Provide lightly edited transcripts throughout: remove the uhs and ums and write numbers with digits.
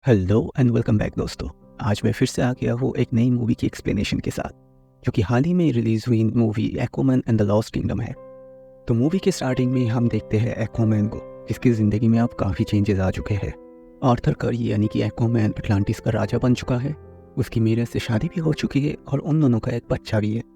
Hello and welcome back दोस्तों। आज मैं फिर से आ गया हूँ एक नई मूवी की एक्सप्लेनेशन के साथ, जो कि हाल ही में रिलीज़ हुई movie Aquaman and the lost kingdom है। तो मूवी के स्टार्टिंग में हम देखते हैं एक्वामैन को, जिसकी ज़िंदगी में अब काफ़ी चेंजेस आ चुके हैं। आर्थर कर्री यानी कि एक्वामैन अटलांटिस का राजा बन चुका है, उसकी मीरा से शादी भी हो चुकी है और उन दोनों का एक बच्चा भी है।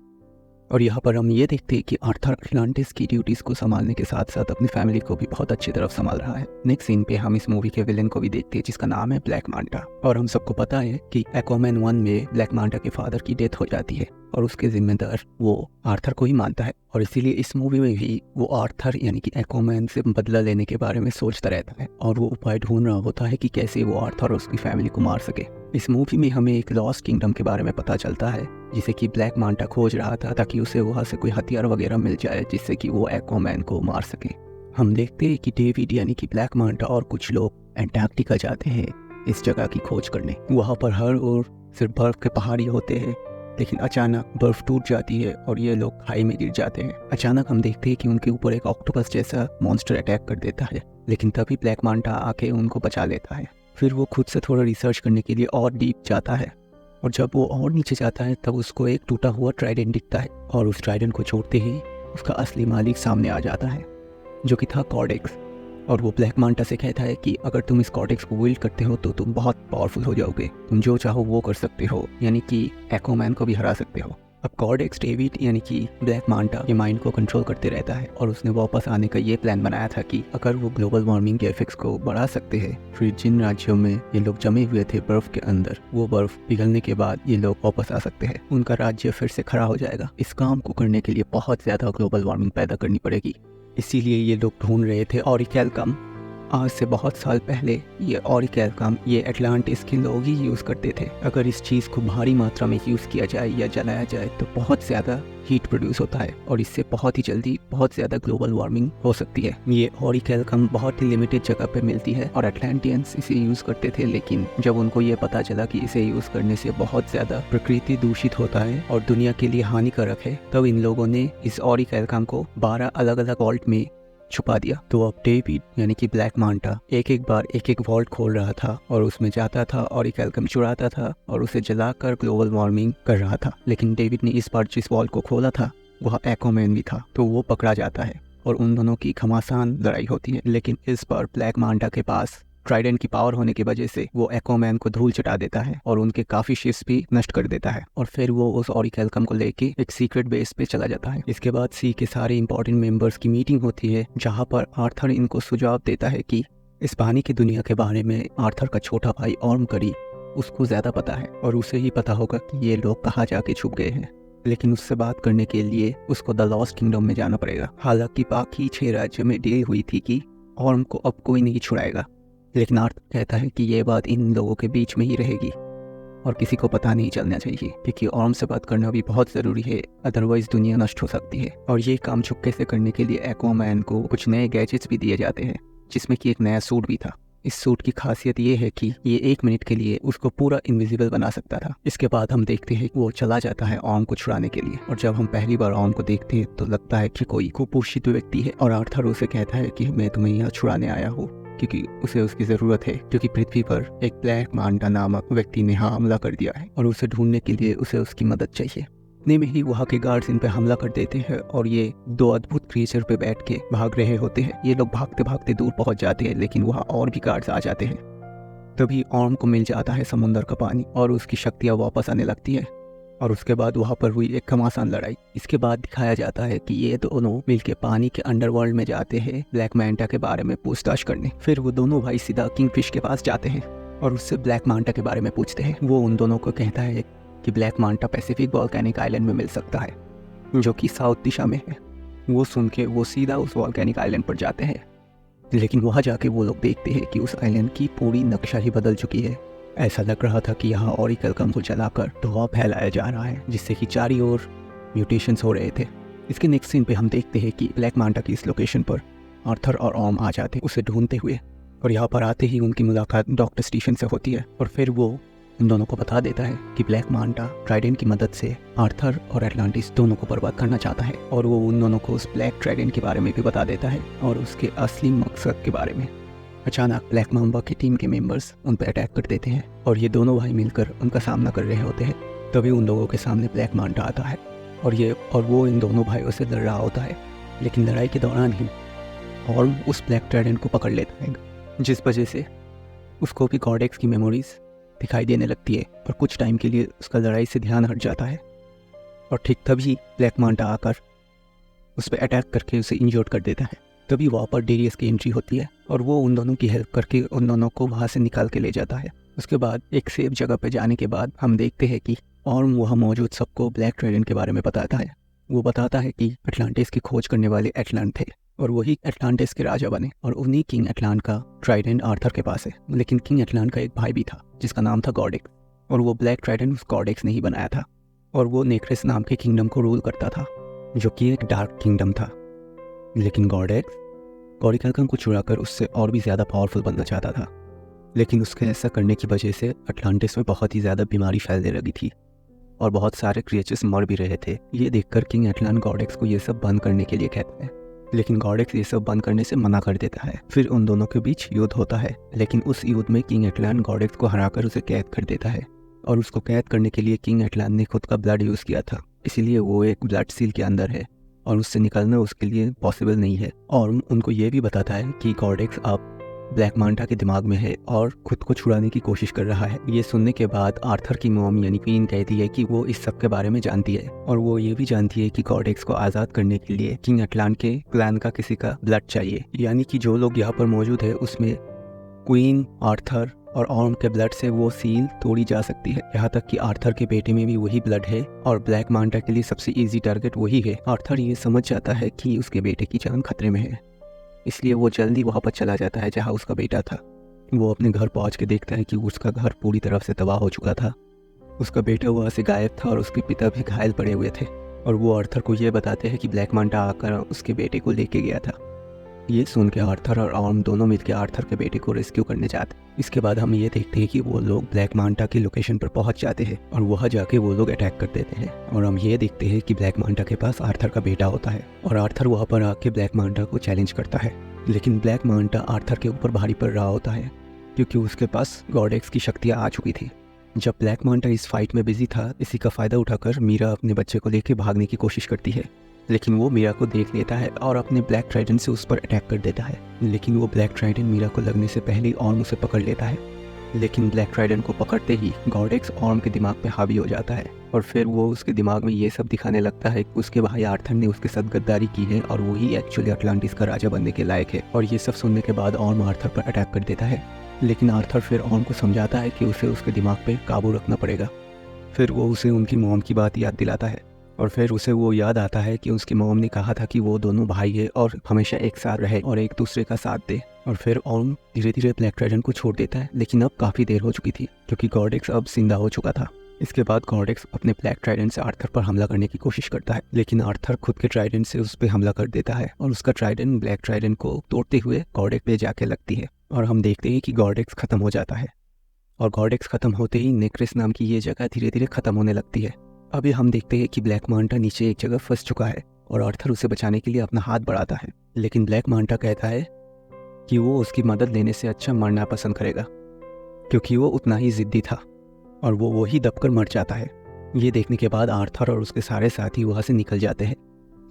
और यहाँ पर हम ये देखते हैं कि आर्थर अटलांटिस की ड्यूटीज़ को संभालने के साथ साथ अपनी फैमिली को भी बहुत अच्छी तरफ संभाल रहा है। नेक्स्ट सीन पे हम इस मूवी के विलेन को भी देखते हैं, जिसका नाम है ब्लैक मांटा। और हम सबको पता है कि एक्वामैन 1 में ब्लैक मांटा के फादर की डेथ हो जाती है और उसके जिम्मेदार वो आर्थर को ही मानता है। और इसीलिए इस मूवी में भी वो आर्थर यानी कि एक्वामैन से बदला लेने के बारे में सोचता रहता है और वो उपाय ढूंढ रहा होता है कि कैसे वो आर्थर और उसकी फैमिली को मार सके। इस मूवी में हमें एक लॉस्ट किंगडम के बारे में पता चलता है, जिसे कि ब्लैक मांटा खोज रहा था ताकि उसे वहाँ से कोई हथियार वगैरह मिल जाए जिससे कि वो एक्वामैन को मार सके। हम देखते हैं कि डेविड यानी कि ब्लैक मांटा और कुछ लोग एंटार्क्टिका जाते हैं इस जगह की खोज करने। वहाँ पर हर ओर सिर्फ बर्फ के पहाड़ ही होते हैं, लेकिन अचानक बर्फ टूट जाती है और ये लोग खाई में गिर जाते हैं। अचानक हम देखते हैं कि उनके ऊपर एक ऑक्टोपस जैसा मॉन्स्टर अटैक कर देता है, लेकिन तभी ब्लैक मांटा आके उनको बचा लेता है। फिर वो खुद से थोड़ा रिसर्च करने के लिए और डीप जाता है और जब वो और नीचे जाता है तब उसको एक टूटा हुआ ट्राइडेंट दिखता है और उस ट्राइडेंट को छोड़ते ही उसका असली मालिक सामने आ जाता है, जो कि था कॉर्डेक्स। और वो ब्लैक मांटा से कहता है कि अगर तुम इस कॉर्डेक्स को विल्ड करते हो तो तुम बहुत पावरफुल हो जाओगे, तुम जो चाहो वो कर सकते हो, यानी कि एक्वामैन को भी हरा सकते हो। अब कॉर्डेक्स डेविड यानी कि ब्लैक मांटा के माइंड को कंट्रोल करते रहता है और उसने वापस आने का ये प्लान बनाया था कि अगर वो ग्लोबल वार्मिंग के इफेक्ट्स को बढ़ा सकते हैं, फिर जिन राज्यों में ये लोग जमे हुए थे बर्फ के अंदर, वो बर्फ पिघलने के बाद ये लोग वापस आ सकते हैं, उनका राज्य फिर से खड़ा हो जाएगा। इस काम को करने के लिए बहुत ज्यादा ग्लोबल वार्मिंग पैदा करनी पड़ेगी, इसीलिए ये लोग ढूंढ रहे थे ऑरिकैलकम। आज से बहुत साल पहले ये ऑरिकैलकम ये अटलांटिस के लोग ही यूज़ करते थे। अगर इस चीज़ को भारी मात्रा में यूज़ किया जाए या जलाया जाए तो बहुत ज़्यादा हीट प्रोड्यूस होता है और इससे बहुत ही जल्दी बहुत ज़्यादा ग्लोबल वार्मिंग हो सकती है। ये ऑरिकैलकम बहुत ही लिमिटेड जगह पे मिलती है और अटलांटियंस इसे यूज़ करते थे, लेकिन जब उनको ये पता चला कि इसे यूज़ करने से बहुत ज़्यादा प्रकृति दूषित होता है और दुनिया के लिए हानिकारक है, तब इन लोगों ने इस ऑरिकैलकम को 12 अलग अलग वॉल्ट में छुपा दिया। तो अब डेविड यानी कि ब्लैक मांटा एक एक बार एक एक वॉल्ट खोल रहा था और उसमें जाता था और ऑरिकैलकम चुराता था और उसे जलाकर ग्लोबल वार्मिंग कर रहा था। लेकिन डेविड ने इस बार जिस वॉल्ट को खोला था वह एक्वामैन भी था, तो वो पकड़ा जाता है और उन दोनों की घमासान लड़ाई होती है। लेकिन इस बार ब्लैक मांटा के पास ट्राइडेंट की पावर होने की वजह से वो एक्वामैन को धूल चटा देता है और उनके काफी शिप्स भी नष्ट कर देता है और फिर वो उस ऑरिकैलकम को लेके एक सीक्रेट बेस पे चला जाता है। इसके बाद सी के सारे इंपॉर्टेंट मेंबर्स की मीटिंग होती है, जहाँ पर आर्थर इनको सुझाव देता है कि इस पानी की दुनिया के बारे में आर्थर का छोटा भाई ऑर्मकरी उसको ज्यादा पता है और उसे ही पता होगा कि ये लोग कहाँ जाके छुप गए हैं, लेकिन उससे बात करने के लिए उसको द लॉस्ट किंगडम में जाना पड़ेगा। हालांकि बाकी 6 राज्यों में डील हुई थी कि ऑर्म को अब कोई नहीं छुड़ाएगा, लेकिन आर्थर कहता है कि ये बात इन लोगों के बीच में ही रहेगी और किसी को पता नहीं चलना चाहिए, क्योंकि ऑर्म से बात करना भी बहुत ज़रूरी है, अदरवाइज दुनिया नष्ट हो सकती है। और ये काम चुपके से करने के लिए एक्वामैन को कुछ नए गैजेट्स भी दिए जाते हैं, जिसमें कि एक नया सूट भी था। इस सूट की खासियत ये है कि ये 1 मिनट के लिए उसको पूरा इनविजिबल बना सकता था। इसके बाद हम देखते हैं कि वो चला जाता है ऑर्म को छुड़ाने के लिए, और जब हम पहली बार ऑर्म को देखते हैं तो लगता है कि कोई कुपोषित व्यक्ति है और आर्थर उसे कहता है कि मैं तुम्हें यहाँ छुड़ाने आया हूँ, क्योंकि उसे उसकी ज़रूरत है, क्योंकि पृथ्वी पर एक ब्लैक मांटा नामक व्यक्ति ने हमला कर दिया है और उसे ढूंढने के लिए उसे उसकी मदद चाहिए। इतने में ही वहाँ के गार्ड्स इन पे हमला कर देते हैं और ये 2 अद्भुत क्रिएचर पे बैठ के भाग रहे होते हैं। ये लोग भागते भागते दूर पहुँच जाते हैं, लेकिन वहाँ और भी गार्ड्स आ जाते हैं। तभी ऑर्म को मिल जाता है समुद्र का पानी और उसकी शक्तियाँ वापस आने लगती है और उसके बाद वहाँ पर हुई एक घमासान लड़ाई। इसके बाद दिखाया जाता है कि ये दोनों मिलके पानी के अंडरवर्ल्ड में जाते हैं ब्लैक मांटा के बारे में पूछताछ करने। फिर वो दोनों भाई सीधा किंगफिश के पास जाते हैं और उससे ब्लैक मांटा के बारे में पूछते हैं। वो उन दोनों को कहता है कि black Manta Pacific volcanic island में मिल सकता है, जो कि साउथ दिशा में है। वो सुन के वो सीधा उस वॉल्केनिक आइलैंड पर जाते हैं, लेकिन वहाँ जाके वो लोग देखते हैं कि उस आइलैंड की पूरी नक्शा ही बदल चुकी है। ऐसा लग रहा था कि यहाँ ऑरिकैलकम को जलाकर धुआं फैलाया जा रहा है, जिससे कि चारों ओर म्यूटेशंस हो रहे थे। इसके नेक्स्ट सीन पे हम देखते हैं कि ब्लैक मांटा की इस लोकेशन पर आर्थर और ऑर्म आ जाते उसे ढूंढते हुए, और यहाँ पर आते ही उनकी मुलाकात डॉक्टर स्टीफन से होती है और फिर वो उन दोनों को बता देता है कि ब्लैक मांटा ट्राइडेंट की मदद से आर्थर और अटलांटिस दोनों को बर्बाद करना चाहता है, और वो उन दोनों को उस ब्लैक ट्राइडेंट के बारे में भी बता देता है और उसके असली मकसद के बारे में। अचानक ब्लैक माम्बा की टीम के मेंबर्स उन पर अटैक कर देते हैं और ये दोनों भाई मिलकर उनका सामना कर रहे होते हैं। तभी उन लोगों के सामने ब्लैक मांटा आता है और वो इन दोनों भाइयों से लड़ रहा होता है। लेकिन लड़ाई के दौरान ही हॉर्न उस ब्लैक ट्राइडेंट को पकड़ लेता है, जिस वजह से उसको भी कॉर्डेक्स की मेमोरीज दिखाई देने लगती है और कुछ टाइम के लिए उसका लड़ाई से ध्यान हट जाता है। और ठीक तभी ब्लैक मांटा आकर उस पर अटैक करके उसे इंजर्ड कर देता है। तभी वहाँ पर डेरियस की एंट्री होती है और वो उन दोनों की हेल्प करके उन दोनों को वहाँ से निकाल के ले जाता है। उसके बाद एक सेफ जगह पर जाने के बाद हम देखते हैं कि ऑर्म वहाँ मौजूद सबको ब्लैक ट्राइडेंट के बारे में बताता है। वो बताता है कि अटलांटिस की खोज करने वाले एटलांट थे और वही अटलांटिस के राजा बने और उन्हीं किंग एटलांट का ट्राइडेंट आर्थर के पास है। लेकिन किंग एटलांट का एक भाई भी था जिसका नाम था गॉडेक्स और वो ब्लैक ट्राइडेंट उस गॉडेक्स ने ही बनाया था और वो नेक्रेस नाम के किंगडम को रूल करता था, जो कि एक डार्क किंगडम था। लेकिन गॉडेक्स गॉरिकल्कन को चुराकर उससे और भी ज़्यादा पावरफुल बनना चाहता था। लेकिन उसके ऐसा करने की वजह से अटलांटिस में बहुत ही ज़्यादा बीमारी फैलने लगी थी और बहुत सारे क्रिएचर्स मर भी रहे थे। ये देखकर किंग एटलांट गॉडेक्स को ये सब बंद करने के लिए कहता है, लेकिन गॉडेक्स ये सब बंद करने से मना कर देता है। फिर उन दोनों के बीच युद्ध होता है, लेकिन उस युद्ध में किंग एटलांट गॉडेक्स को हराकर उसे कैद कर देता है और उसको कैद करने के लिए किंग एटलांट ने खुद का ब्लड यूज़ किया था, इसीलिए वो एक ब्लड सील के अंदर है और उससे निकलना उसके लिए पॉसिबल नहीं है। और उनको ये भी बताता है कि गॉडेक्स अब ब्लैक मांटा के दिमाग में है और खुद को छुड़ाने की कोशिश कर रहा है। ये सुनने के बाद आर्थर की मॉम यानी क्वीन कहती है कि वो इस सब के बारे में जानती है और वो ये भी जानती है कि गॉडेक्स को आज़ाद करने के लिए किंग एटलांट के क्लैन का किसी का ब्लड चाहिए, यानी कि जो लोग यहाँ पर मौजूद है उसमें क्वीन, आर्थर और ऑर्म के ब्लड से वो सील तोड़ी जा सकती है। यहाँ तक कि आर्थर के बेटे में भी वही ब्लड है और ब्लैक मांटा के लिए सबसे ईजी टारगेट वही है। आर्थर ये समझ जाता है कि उसके बेटे की जान खतरे में है, इसलिए वो जल्दी वहाँ पर चला जाता है जहाँ उसका बेटा था। वो अपने घर पहुँच के देखता है कि उसका घर पूरी तरह से तबाह हो चुका था। उसका बेटा वहाँ से गायब था और उसके पिता भी घायल पड़े हुए थे और वो आर्थर को ये बताते हैं कि ब्लैक मांटा आकर उसके बेटे को लेके गया था। ये सुन के आर्थर और ऑर्म दोनों मिलकर आर्थर के बेटे को रेस्क्यू करने जाते। इसके बाद हम ये देखते हैं कि वो लोग ब्लैक मांटा की लोकेशन पर पहुंच जाते हैं और वहाँ जाके वो लोग अटैक कर देते हैं और हम ये देखते हैं कि ब्लैक मांटा के पास आर्थर का बेटा होता है और आर्थर वहाँ पर आके ब्लैक मांटा को चैलेंज करता है। लेकिन ब्लैक मांटा आर्थर के ऊपर भारी पड़ रहा होता है क्योंकि उसके पास गॉडेक्स की शक्तियाँ आ चुकी थी। जब ब्लैक मांटा इस फाइट में बिजी था, इसी का फ़ायदा उठाकर मीरा अपने बच्चे को लेकर भागने की कोशिश करती है, लेकिन वो मीरा को देख लेता है और अपने ब्लैक ट्राइडेंट से उस पर अटैक कर देता है। लेकिन वो ब्लैक ट्राइडेंट मीरा को लगने से पहले ऑर्म उसे पकड़ लेता है। लेकिन ब्लैक ट्राइडेंट को पकड़ते ही गॉडेक्स ऑर्म के दिमाग पे हावी हो जाता है और फिर वो उसके दिमाग में ये सब दिखाने लगता है कि उसके भाई आर्थर ने उसके साथ गद्दारी की है और वही एक्चुअली अटलांटिस का राजा बनने के लायक है। और ये सब सुनने के बाद ऑर्म आर्थर पर अटैक कर देता है, लेकिन आर्थर फिर ऑर्म को समझाता है कि उसे उसके दिमाग पे काबू रखना पड़ेगा। फिर वो उसे उनकी मॉम की बात याद दिलाता है और फिर उसे वो याद आता है कि उसकी मॉम ने कहा था कि वो दोनों भाई है और हमेशा एक साथ रहे और एक दूसरे का साथ दे। और फिर ऑर्म धीरे धीरे ब्लैक ट्राइडेंट को छोड़ देता है, लेकिन अब काफ़ी देर हो चुकी थी क्योंकि गॉडेक्स अब जिंदा हो चुका था। इसके बाद गॉडेक्स अपने ब्लैक ट्राइडेंट से आर्थर पर हमला करने की कोशिश करता है, लेकिन आर्थर खुद के ट्राइडेंट से उस पर हमला कर देता है और उसका ट्राइडेंट ब्लैक ट्राइडेंट को तोड़ते हुए गॉडेक्स पे जाके लगती है और हम देखते हैं कि गॉडेक्स खत्म हो जाता है। और गॉडेक्स खत्म होते ही नेक्रेस नाम की ये जगह धीरे धीरे खत्म होने लगती है। अभी हम देखते हैं कि ब्लैक मांटा नीचे एक जगह फंस चुका है और आर्थर उसे बचाने के लिए अपना हाथ बढ़ाता है, लेकिन ब्लैक मांटा कहता है कि वो उसकी मदद लेने से अच्छा मरना पसंद करेगा क्योंकि वो उतना ही ज़िद्दी था और वो वही दबकर मर जाता है। ये देखने के बाद आर्थर और उसके सारे साथी वहाँ से निकल जाते हैं।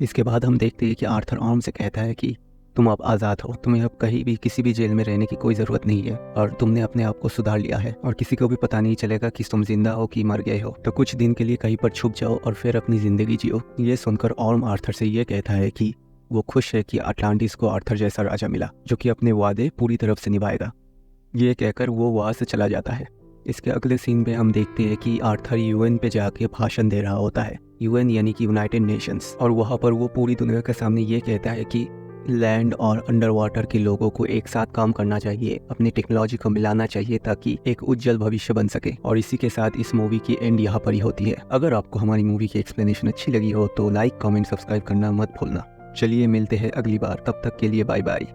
इसके बाद हम देखते हैं कि आर्थर ऑर्म से कहता है कि तुम अब आज़ाद हो, तुम्हें अब कहीं भी किसी भी जेल में रहने की कोई ज़रूरत नहीं है और तुमने अपने आप को सुधार लिया है और किसी को भी पता नहीं चलेगा कि तुम जिंदा हो कि मर गए हो। तो कुछ दिन के लिए कहीं पर छुप जाओ और फिर अपनी ज़िंदगी जियो। ये सुनकर ऑर्म आर्थर से ये कहता है कि वो खुश है कि अटलांटिस को आर्थर जैसा राजा मिला जो कि अपने वादे पूरी तरफ से निभाएगा। ये कहकर वो वहाँ से चला जाता है। इसके अगले सीन में हम देखते हैं कि आर्थर यूएन पे जाके भाषण दे रहा होता है, यूएन यानी कि यूनाइटेड नेशंस, और वहाँ पर वो पूरी दुनिया के सामने ये कहता है कि लैंड और अंडर वाटर के लोगों को एक साथ काम करना चाहिए, अपनी टेक्नोलॉजी को मिलाना चाहिए ताकि एक उज्जवल भविष्य बन सके। और इसी के साथ इस मूवी की एंड यहाँ पर ही होती है। अगर आपको हमारी मूवी की एक्सप्लेनेशन अच्छी लगी हो तो लाइक, कमेंट, सब्सक्राइब करना मत भूलना। चलिए मिलते हैं अगली बार, तब तक के लिए बाय बाय।